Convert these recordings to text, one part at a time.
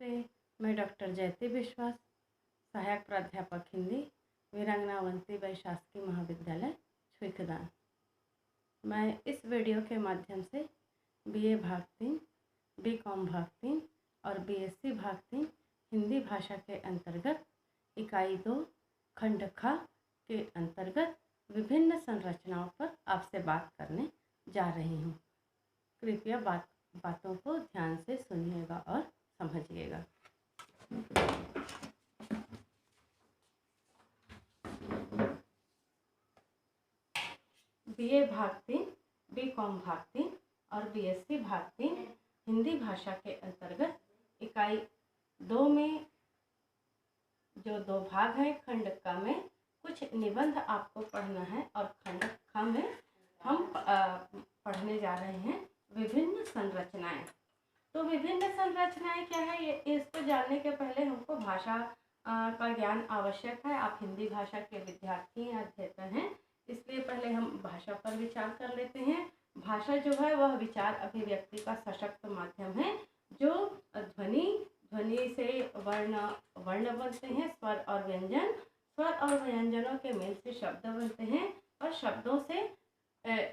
नमस्ते, मैं डॉक्टर जयती विश्वास, सहायक प्राध्यापक हिंदी, वीरांगना अवंतीबाई शासकीय महाविद्यालय छुईखदान। मैं इस वीडियो के माध्यम से बीए भाग 3, बीकॉम भाग 3 और बीएससी भाग 3 हिंदी भाषा के अंतर्गत इकाई 2 खंड ख के अंतर्गत विभिन्न संरचनाओं पर आपसे बात करने जा रही हूँ। कृपया बातों को ध्यान से सुनिएगा और समझिएगा। बीए भाग 3, बीकॉम भाग 3 और बीएससी भाग 3 हिंदी भाषा के अंतर्गत इकाई 2 में जो 2 भाग हैं, खंड क में कुछ निबंध आपको पढ़ना है और खंड ख में हम पढ़ने जा रहे हैं विभिन्न संरचनाएं। तो विभिन्न संरचनाएं क्या है, इसको जानने के पहले हमको भाषा का ज्ञान आवश्यक है। आप हिंदी भाषा के विद्यार्थी अध्येता हैं, इसलिए पहले हम भाषा पर विचार कर लेते हैं। भाषा जो है वह विचार अभिव्यक्ति का सशक्त माध्यम है, जो ध्वनि से वर्ण बनते हैं, स्वर और व्यंजनों के मेल से शब्द बनते हैं और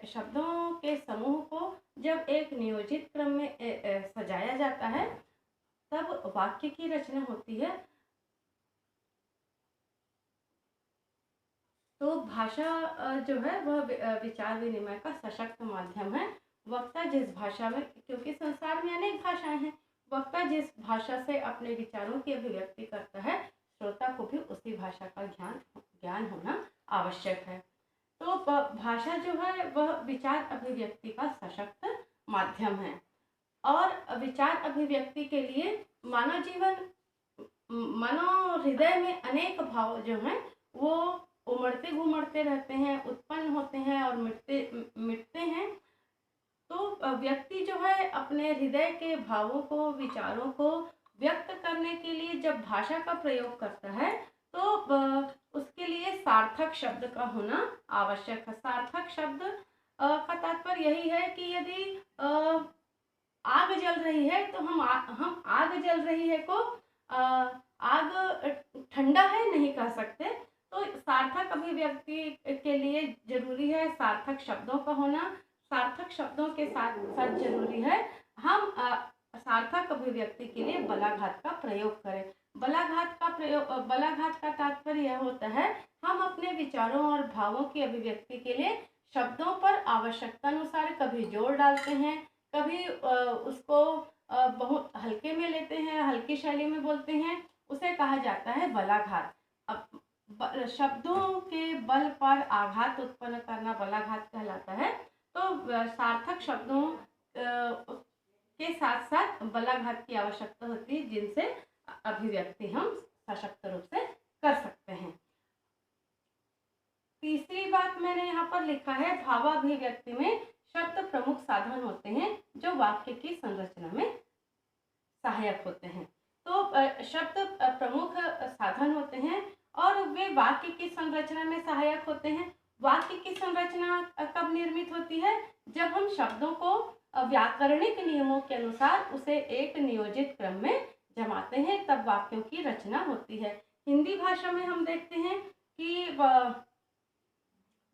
शब्दों के समूह को जब एक नियोजित क्रम में सजाया जाता है तब वाक्य की रचना होती है। तो भाषा जो है वह विचार विनिमय का सशक्त माध्यम है। वक्ता जिस भाषा में, क्योंकि संसार में अनेक भाषाएं हैं, वक्ता जिस भाषा से अपने विचारों की अभिव्यक्ति करता है, श्रोता को भी उसी भाषा का ज्ञान होना आवश्यक है। तो भाषा जो है वह विचार अभिव्यक्ति का सशक्त माध्यम है और विचार अभिव्यक्ति के लिए मानव हृदय में अनेक भाव जो हैं वो उमड़ते घुमड़ते रहते हैं, उत्पन्न होते हैं और मिटते हैं। तो व्यक्ति जो है अपने हृदय के भावों को, विचारों को व्यक्त करने के लिए जब भाषा का प्रयोग करता है तो उसके लिए सार्थक शब्द का होना आवश्यक है। सार्थक शब्द का तात्पर्य यही है कि यदि आग जल रही है तो हम आग जल रही है को आग ठंडा है नहीं कह सकते। तो सार्थक अभिव्यक्ति के लिए जरूरी है सार्थक शब्दों का होना। सार्थक शब्दों के साथ साथ जरूरी है हम सार्थक अभिव्यक्ति के लिए बलाघात का प्रयोग करें। बलाघात का तात्पर्य यह होता है हम अपने विचारों और भावों की अभिव्यक्ति के लिए शब्दों पर आवश्यकता अनुसार कभी जोर डालते हैं, कभी उसको बहुत हल्के में लेते हैं, हल्की शैली में बोलते हैं, उसे कहा जाता है बलाघात। अब शब्दों के बल पर आघात उत्पन्न करना बलाघात कहलाता है। तो सार्थक शब्दों के साथ साथ बलाघात की आवश्यकता होती है, जिनसे अभिव्यक्ति हम सशक्त रूप से कर सकते हैं। तीसरी बात मैंने यहाँ पर लिखा है, भावाभिव्यक्ति में शब्द प्रमुख साधन होते हैं जो वाक्य की संरचना में सहायक होते हैं। तो शब्द प्रमुख साधन होते हैं और वे वाक्य की संरचना में सहायक होते हैं। वाक्य की संरचना कब निर्मित होती है? जब हम शब्दों को व्याकरणिक नियमों के अनुसार उसे एक नियोजित क्रम में जमाते हैं, तब वाक्यों की रचना होती है। हिंदी भाषा में हम देखते हैं कि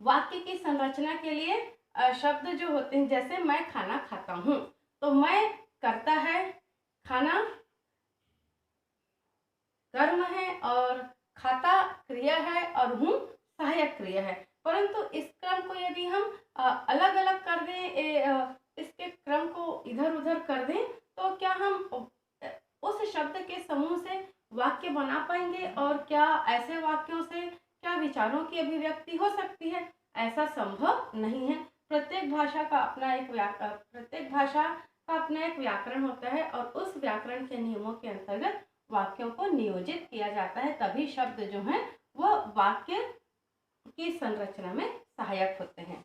वाक्य की संरचना के लिए शब्द जो होते हैं, जैसे मैं खाना खाता हूँ, तो मैं करता है, खाना कर्म है और खाता क्रिया है और हूँ सहायक क्रिया है। परंतु इस क्रम को यदि हम अलग अलग कर दें, इसके क्रम को इधर उधर कर दें, तो क्या हम उस शब्द के समूह से वाक्य बना पाएंगे और क्या ऐसे वाक्यों से क्या विचारों की अभिव्यक्ति हो सकती है? ऐसा संभव नहीं है। प्रत्येक भाषा का अपना एक व्याकरण होता है और उस व्याकरण के नियमों के अंतर्गत वाक्यों को नियोजित किया जाता है, तभी शब्द जो हैं वो वाक्य की संरचना में सहायक होते हैं।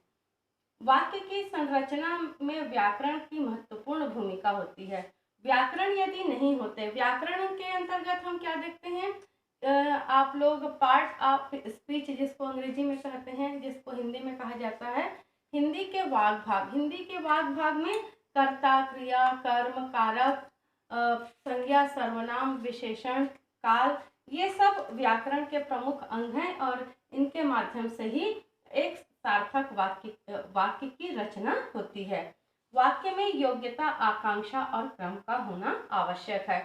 वाक्य की संरचना में व्याकरण की महत्वपूर्ण भूमिका होती है। व्याकरण यदि नहीं होते, व्याकरण के अंतर्गत हम क्या देखते हैं, आप लोग पार्ट ऑफ स्पीच जिसको अंग्रेजी में कहते हैं, जिसको हिंदी में कहा जाता है हिंदी के वाग भाग में कर्ता, क्रिया, कर्म, कारक, संज्ञा, सर्वनाम, विशेषण, काल, ये सब व्याकरण के प्रमुख अंग हैं और इनके माध्यम से ही एक सार्थक वाक्य की रचना होती है। वाक्य में योग्यता, आकांक्षा और क्रम का होना आवश्यक है।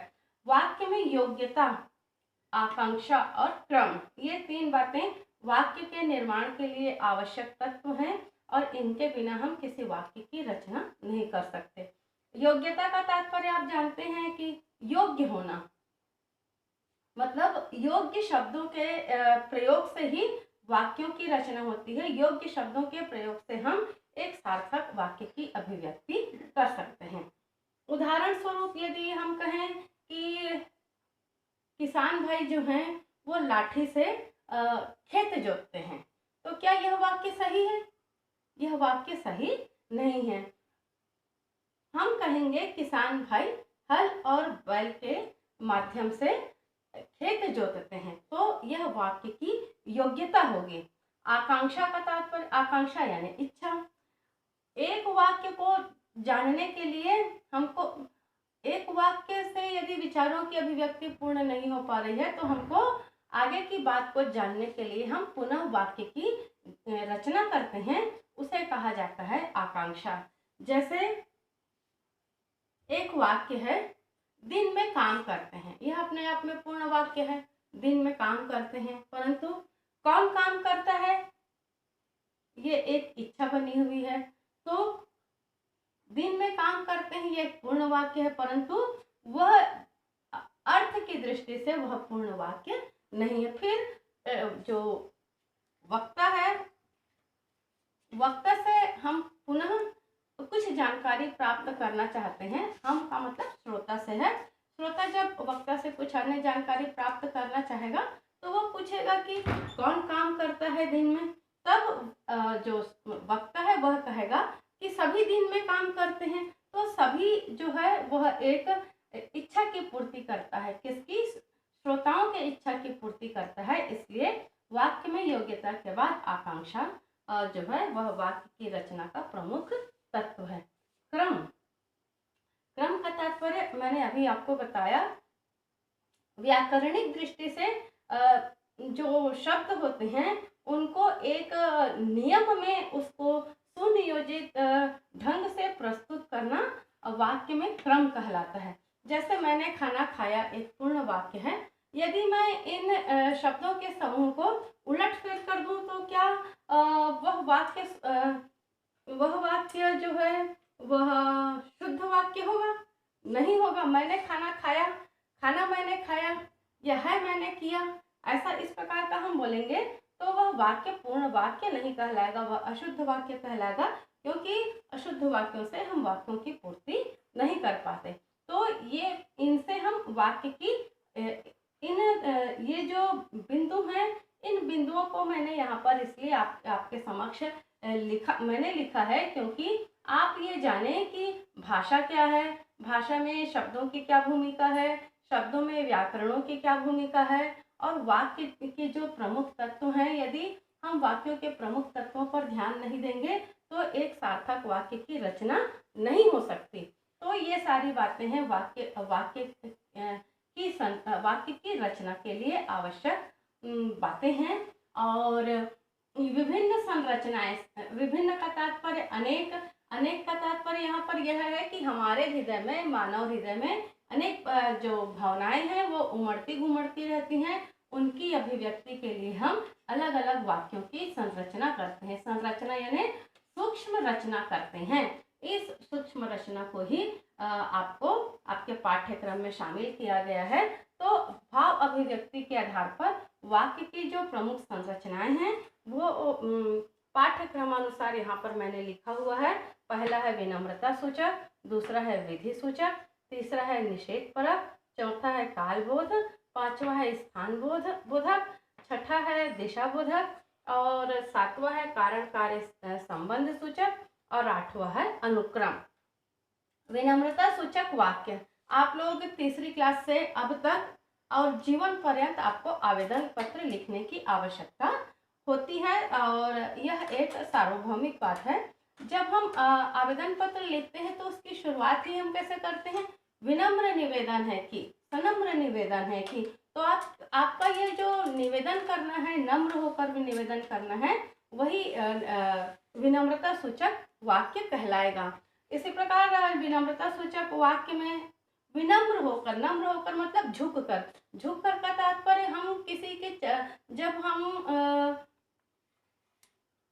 वाक्य में योग्यता, आकांक्षा और क्रम, ये तीन बातें वाक्य के निर्माण के लिए आवश्यक तत्व हैं और इनके बिना हम किसी वाक्य की रचना नहीं कर सकते। योग्यता का तात्पर्य आप जानते हैं कि योग्य होना, मतलब योग्य शब्दों के प्रयोग से ही वाक्यों की रचना होती है। योग्य शब्दों के प्रयोग से हम एक सार्थक वाक्य की अभिव्यक्ति कर सकते हैं। उदाहरण स्वरूप यदि हम कहें कि किसान भाई जो हैं वो लाठी से खेत जोतते हैं, तो क्या यह वाक्य सही है? यह वाक्य सही नहीं है। हम कहेंगे किसान भाई हल और बैल के माध्यम से खेत जोतते हैं, तो यह वाक्य की योग्यता होगी। आकांक्षा का तात्पर्य, आकांक्षा यानी इच्छा। एक वाक्य को जानने के लिए हमको, एक वाक्य से यदि विचारों की अभिव्यक्ति पूर्ण नहीं हो पा रही है तो हमको आगे की बात को जानने के लिए हम पुनः वाक्य की रचना करते हैं, उसे कहा जाता है आकांक्षा। जैसे एक वाक्य है, दिन में काम करते हैं, यह अपने आप में पूर्ण वाक्य है। दिन में काम करते हैं, परंतु कौन काम करता है, ये एक इच्छा बनी हुई है। तो दिन में काम करते हैं, ये एक पूर्ण वाक्य है, परंतु वह अर्थ की दृष्टि से वह पूर्ण वाक्य नहीं है। फिर जो वक्ता है, वक्ता से हम पुनः कुछ जानकारी प्राप्त करना चाहते हैं। हम का मतलब श्रोता से है। श्रोता जब वक्ता से कुछ अन्य जानकारी प्राप्त करना चाहेगा तो वो पूछेगा कि कौन काम करता है दिन में, तब जो वक्ता है वह कहेगा कि सभी दिन में काम करते हैं। तो सभी जो है वह एक इच्छा की पूर्ति करता है, किसकी? श्रोताओं के इच्छा की पूर्ति करता है। इसलिए वाक्य में योग्यता के बाद आकांक्षा जो है वह वाक्य की रचना का प्रमुख तत्व है। क्रम, क्रम का तात्पर्य मैंने अभी आपको बताया। व्याकरणिक दृष्टि से जो शब्द होते हैं उनको एक नियम में उसको सुनियोजित ढंग से प्रस्तुत करना वाक्य में क्रम कहलाता है। जैसे मैंने खाना खाया एक पूर्ण वाक्य है। यदि मैं इन शब्दों के समूह को उलट फेर कर दूं तो क्या वह वाक्य जो है वह शुद्ध वाक्य होगा? नहीं होगा। मैंने खाना खाया, खाना मैंने खाया, या है मैंने किया, ऐसा इस प्रकार का हम बोलेंगे तो वह वाक्य पूर्ण वाक्य नहीं कहलाएगा, वह अशुद्ध वाक्य कहलाएगा, क्योंकि अशुद्ध वाक्यों से हम वाक्यों की पूर्ति नहीं कर पाते। तो ये इनसे हम वाक्य की ये जो बिंदु हैं, इन बिंदुओं को मैंने यहाँ पर इसलिए आपके समक्ष मैंने लिखा है क्योंकि आप ये जानें कि भाषा क्या है, भाषा में शब्दों की क्या भूमिका है, शब्दों में व्याकरणों की क्या भूमिका है, और वाक्य के जो प्रमुख तत्व हैं, यदि हम वाक्यों के प्रमुख तत्वों पर ध्यान नहीं देंगे तो एक सार्थक वाक्य की रचना नहीं हो सकती। तो ये सारी बातें हैं वाक्य की रचना के लिए आवश्यक बातें हैं। और विभिन्न संरचनाएं, विभिन्न का तात्पर्य अनेक, अनेक का तात्पर्य यहाँ पर यह है कि हमारे हृदय में, मानव हृदय में अनेक जो भावनाएं हैं वो उमड़ती घुमड़ती रहती हैं। उनकी अभिव्यक्ति के लिए हम अलग अलग वाक्यों की संरचना करते हैं। संरचना यानी सूक्ष्म रचना करते हैं। इस सूक्ष्म रचना को ही आपको आपके पाठ्यक्रम में शामिल किया गया है। तो भाव अभिव्यक्ति के आधार पर वाक्य की जो प्रमुख संरचनाएं हैं वो पाठ्यक्रमानुसार यहाँ पर मैंने लिखा हुआ है। पहला है विनम्रता सूचक, दूसरा है विधि सूचक, तीसरा है निषेध परक, चौथा है कालबोध, पांचवा है स्थान बोधक, छठा है दिशा बोधक, और सातवां है कारण कार्य संबंध सूचक, और आठवां है अनुक्रम। विनम्रता सूचक वाक्य आप लोग तीसरी क्लास से अब तक और जीवन पर्यंत आपको आवेदन पत्र लिखने की आवश्यकता होती है, और यह एक सार्वभौमिक बात है। जब हम आवेदन पत्र लिखते हैं तो उसकी शुरुआत ही हम कैसे करते हैं? विनम्र निवेदन है कि, सनम्र निवेदन है कि। तो आपका ये जो निवेदन करना है, नम्र होकर भी निवेदन करना है, वही विनम्रता सूचक वाक्य कहलाएगा। इसी प्रकार विनम्रता सूचक वाक्य में विनम्र होकर, नम्र होकर मतलब झुक कर का तात्पर्य हम किसी के जब हम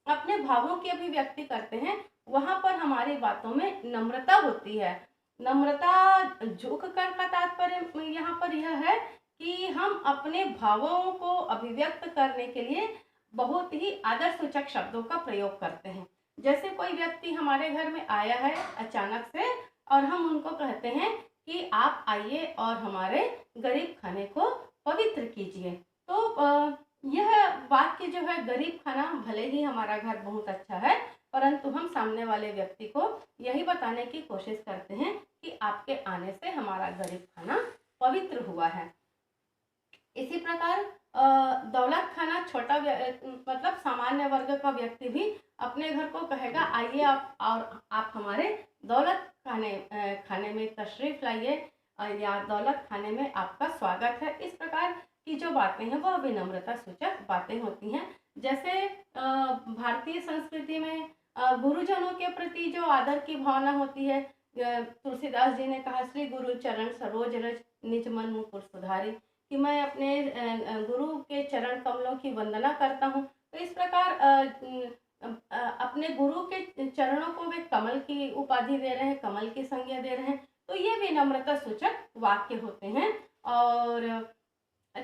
अपने भावों की अभिव्यक्ति करते हैं, वहां पर हमारी बातों में नम्रता होती है। नम्रता झुक कर का तात्पर्य यहाँ पर यह है कि हम अपने भावों को अभिव्यक्त करने के लिए बहुत ही आदर सूचक शब्दों का प्रयोग करते हैं। जैसे कोई व्यक्ति हमारे घर में आया है अचानक से, और हम उनको कहते हैं कि आप आइए और हमारे गरीब खाने को पवित्र कीजिए। तो यह वाक्य जो है, गरीब खाना, भले ही हमारा घर बहुत अच्छा है, परंतु हम सामने वाले व्यक्ति को यही बताने की कोशिश करते हैं कि आपके आने से हमारा गरीब खाना पवित्र हुआ है। इसी प्रकार दौलत खाना, छोटा मतलब सामान्य वर्ग का व्यक्ति भी अपने घर को कहेगा आइए आप, और आप हमारे दौलत खाने में तशरीफ लाइए, या दौलत खाने में आपका स्वागत है। इस प्रकार की जो बातें हैं वह विनम्रता सूचक बातें होती हैं। जैसे भारतीय संस्कृति में गुरुजनों के प्रति जो आदर की भावना होती है, तुलसीदास जी ने कहा, श्री गुरु चरण सरोज रज निज मन मुकुर सुधारी, कि मैं अपने गुरु के चरण कमलों की वंदना करता हूँ। तो इस प्रकार अपने गुरु के चरणों को वे कमल की उपाधि दे रहे हैं, कमल की संज्ञा दे रहे हैं। तो ये विनम्रता सूचक वाक्य होते हैं। और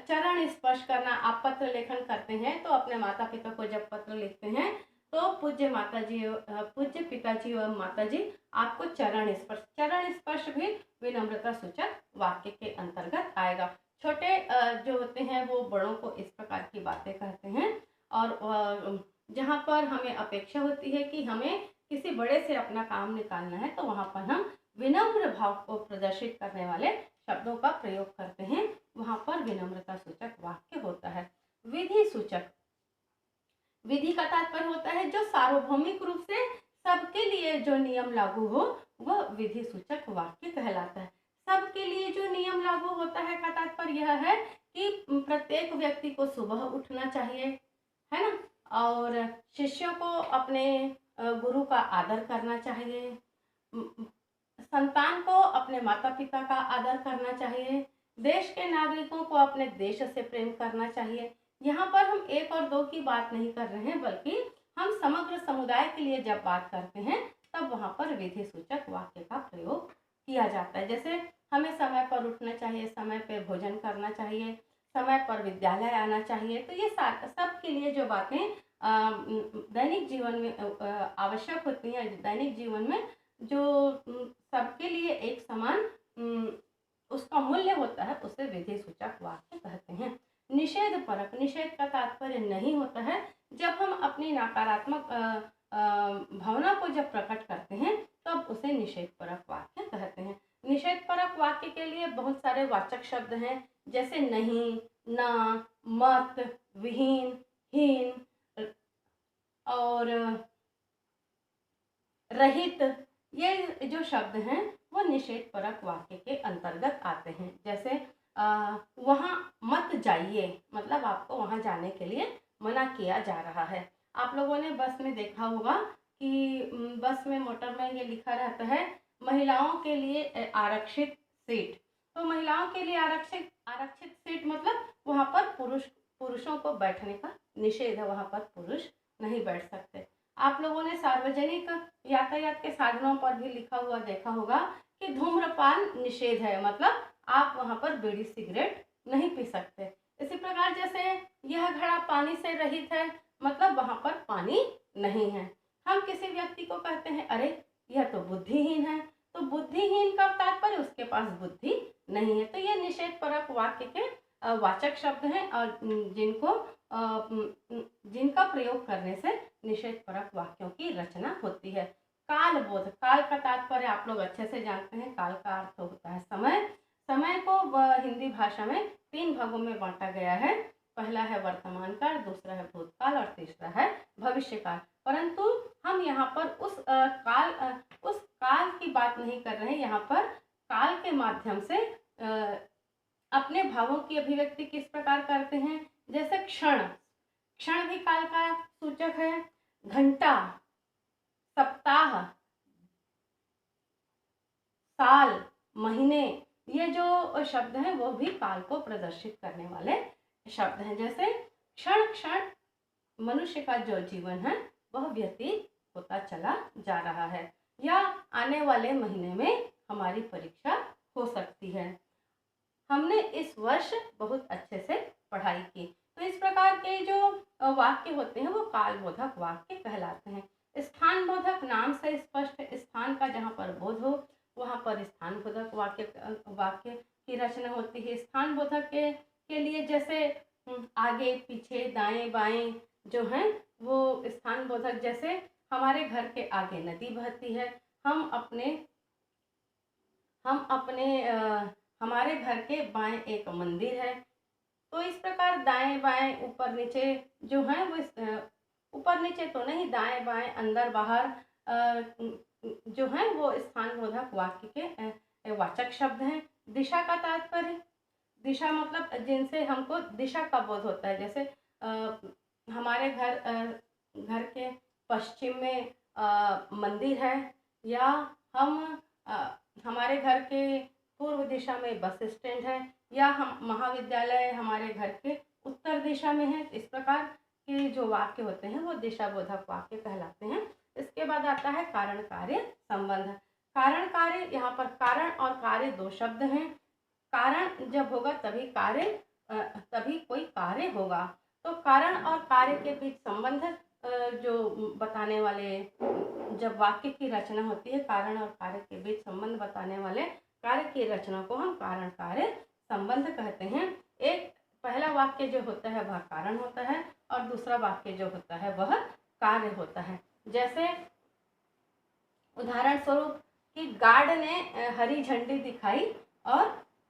चरण स्पर्श करना, आप पत्र लेखन करते हैं तो अपने माता पिता को जब पत्र लिखते हैं तो पूज्य पिताजी और माताजी आपको चरण स्पर्श भी विनम्रता सूचक वाक्य के अंतर्गत आएगा। छोटे जो होते हैं वो बड़ों को इस प्रकार की बातें कहते हैं, और जहाँ पर हमें अपेक्षा होती है कि हमें किसी बड़े से अपना काम निकालना है, तो वहाँ पर हम विनम्र भाव को प्रदर्शित करने वाले शब्दों का प्रयोग करते हैं, वहाँ पर विनम्रता सूचक वाक्य होता है। विधि सूचक, विधि का तात्पर्य होता है जो सार्वभौमिक रूप से सबके लिए जो नियम लागू हो, वह विधि सूचक वाक्य कहलाता है। सबके लिए जो नियम लागू होता है का तात्पर्य यह है कि प्रत्येक व्यक्ति को सुबह उठना चाहिए, है ना, और शिष्यों को अपने गुरु का आदर करना चाहिए, संतान को अपने माता पिता का आदर करना चाहिए, देश के नागरिकों को अपने देश से प्रेम करना चाहिए। यहाँ पर हम एक और दो की बात नहीं कर रहे हैं, बल्कि हम समग्र समुदाय के लिए जब बात करते हैं तब वहाँ पर विधि सूचक वाक्य का प्रयोग किया जाता है। जैसे हमें समय पर उठना चाहिए, समय पर भोजन करना चाहिए, समय पर विद्यालय आना चाहिए। तो ये सब के लिए जो बातें दैनिक जीवन में आवश्यक होती हैं, दैनिक जीवन में जो सबके लिए एक समान उसका मूल्य होता है, उसे विधि सूचक वाक्य कहते हैं। निषेध परक, निषेध का तात्पर्य नहीं होता है जब हम अपनी नकारात्मक भावना को जब प्रकट करते हैं तब उसे निषेध परक वाक्य कहते हैं। निषेध परक वाक्य के लिए बहुत सारे वाचक शब्द हैं, जैसे नहीं, ना, मत, विहीन, हीन और रहित, ये जो शब्द हैं वो निषेध परक वाक्य के अंतर्गत आते हैं। जैसे वहाँ मत जाइए, मतलब आपको वहाँ जाने के लिए मना किया जा रहा है। आप लोगों ने बस में देखा होगा कि बस में, मोटर में ये लिखा रहता है महिलाओं के लिए आरक्षित सीट। तो महिलाओं के लिए आरक्षित सीट मतलब वहाँ पर पुरुषों को बैठने का निषेध है, वहाँ पर पुरुष नहीं बैठ सकते। आप लोगों ने सार्वजनिक यातायात के साधनों पर भी लिखा हुआ देखा होगा कि धूम्रपान निषेध है, मतलब आप वहाँ पर बीड़ी सिगरेट नहीं पी सकते। इसी प्रकार जैसे यह घड़ा पानी से रहित है, मतलब वहाँ पर पानी नहीं है। हम किसी व्यक्ति को कहते हैं अरे यह तो बुद्धिहीन है, तो बुद्धिहीन का तात्पर्य उसके पास बुद्धि नहीं है। तो ये निषेध परक वाक्य के वाचक शब्द हैं, और जिनका प्रयोग करने से निषेध परक वाक्यों की रचना होती है। काल बोध, काल का तात्पर्य आप लोग अच्छे से जानते हैं। काल का अर्थ होता है समय। समय को हिंदी भाषा में 3 भागों में बांटा गया है। पहला है वर्तमान काल, दूसरा है भूतकाल और तीसरा है भविष्य काल। परंतु हम यहाँ पर उस काल की बात नहीं कर रहे हैं। यहाँ पर काल के माध्यम से अपने भावों की अभिव्यक्ति किस प्रकार करते हैं। जैसे क्षण, क्षण भी काल का सूचक है। घंटा, सप्ताह, साल, महीने, ये जो शब्द हैं वो भी काल को प्रदर्शित करने वाले शब्द हैं। जैसे क्षण क्षण मनुष्य का जो जीवन है वह व्यतीत होता चला जा रहा है, या आने वाले महीने में हमारी परीक्षा हो सकती है। हमने इस वर्ष बहुत अच्छे से पढ़ाई की। तो इस प्रकार के जो वाक्य होते हैं वो कालबोधक वाक्य कहलाते हैं। स्थान बोधक, नाम से स्पष्ट स्थान का जहाँ पर बोध हो वहाँ पर स्थान बोधक वाक्य की रचना होती है। स्थान बोधक के लिए जैसे आगे पीछे दाएं बाएं जो हैं वो स्थान बोधक। जैसे हमारे घर के आगे नदी बहती है, हमारे घर के बाएं एक मंदिर है। तो इस प्रकार दाएं बाएं ऊपर नीचे जो है वो ऊपर नीचे तो नहीं, दाएं बाएं अंदर बाहर जो है वो स्थान बोधक वाक्य के वाचक शब्द हैं। दिशा का तात्पर्य, दिशा मतलब जिनसे हमको दिशा का बोध होता है। जैसे हमारे घर के पश्चिम में मंदिर है, या हमारे घर के पूर्व दिशा में बस स्टैंड है, या हम महाविद्यालय हमारे घर के उत्तर दिशा में है। इस प्रकार के जो वाक्य होते हैं वो दिशा बोधक वाक्य कहलाते हैं। इसके बाद आता है कारण कार्य संबंध। कारण कार्य, यहाँ पर कारण और कार्य दो शब्द हैं। कारण जब होगा तभी कोई कार्य होगा। तो कारण और कार्य के बीच संबंध जो बताने वाले, जब वाक्य की रचना होती है कारण और कार्य के बीच संबंध बताने वाले कार्य की रचना को हम कारण कार्य संबंध कहते हैं। एक पहला वाक्य जो होता है वह कारण होता है और दूसरा वाक्य जो होता है वह कार्य होता है। जैसे उदाहरण स्वरूप कि गार्ड ने हरी झंडी दिखाई और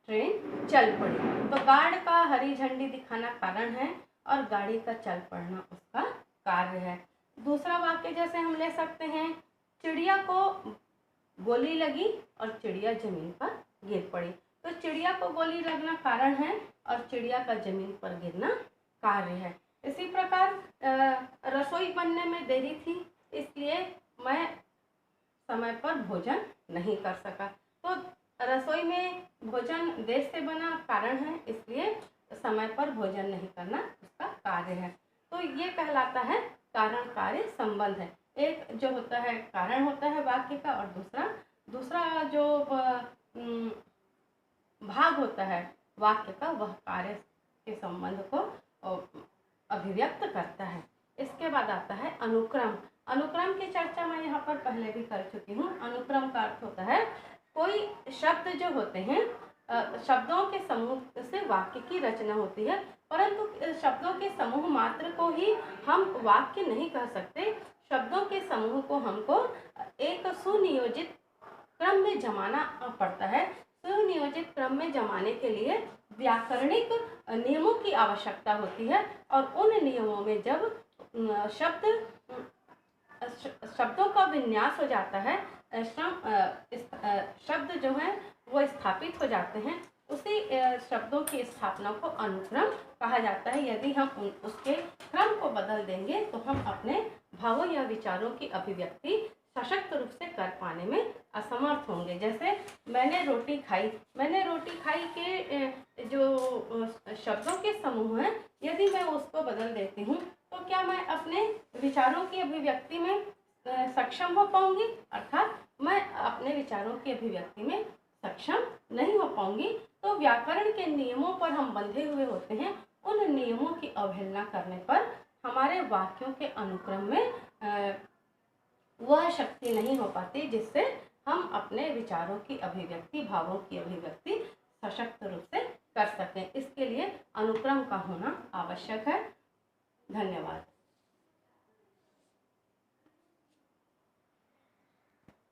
ट्रेन चल पड़ी। तो गार्ड का हरी झंडी दिखाना कारण है और गाड़ी का चल पड़ना उसका कार्य है। दूसरा वाक्य जैसे हम ले सकते हैं, चिड़िया को गोली लगी और चिड़िया जमीन पर गिर पड़ी। तो चिड़िया को गोली लगना कारण है और चिड़िया का जमीन पर गिरना कार्य है। इसी प्रकार रसोई बनने में देरी थी इसलिए मैं समय पर भोजन नहीं कर सका। तो रसोई में भोजन देर से बना कारण है, इसलिए समय पर भोजन नहीं करना उसका कार्य है। तो ये कहलाता है कारण कार्य संबंध है। एक जो होता है कारण होता है वाक्य का और दूसरा जो भाग होता है वाक्य का वह कार्य के संबंध को अभिव्यक्त करता है। इसके बाद आता है अनुक्रम। अनुक्रम की चर्चा मैं यहाँ पर पहले भी कर चुकी हूँ। अनुक्रम का अर्थ होता है कोई शब्द जो होते हैं, शब्दों के समूह से वाक्य की रचना होती है, परंतु शब्दों के समूह मात्र को ही हम वाक्य नहीं कह सकते। शब्दों के समूह को हमको एक सुनियोजित क्रम में जमाना पड़ता है। सुनियोजित क्रम में जमाने के लिए व्याकरणिक नियमों की आवश्यकता होती है और उन नियमों में जब शब्दों का विन्यास हो जाता है, शब्द जो है वो स्थापित हो जाते हैं, उसी शब्दों की स्थापना को अनुक्रम कहा जाता है। यदि हम उसके क्रम को बदल देंगे तो हम अपने भावों या विचारों की अभिव्यक्ति सशक्त रूप से कर पाने में असमर्थ होंगे। जैसे मैंने रोटी खाई के जो शब्दों के समूह हैं, यदि मैं उसको बदल देती हूँ तो क्या मैं अपने विचारों की अभिव्यक्ति में सक्षम हो पाऊंगी, अर्थात मैं अपने विचारों की अभिव्यक्ति में सक्षम नहीं हो पाऊंगी। तो व्याकरण के नियमों पर हम बंधे हुए होते हैं। उन नियमों की अवहेलना करने पर हमारे वाक्यों के अनुक्रम में वह शक्ति नहीं हो पाती जिससे हम अपने विचारों की अभिव्यक्ति, भावों की अभिव्यक्ति सशक्त रूप से कर सकें। इसके लिए अनुक्रम का होना आवश्यक है। धन्यवाद।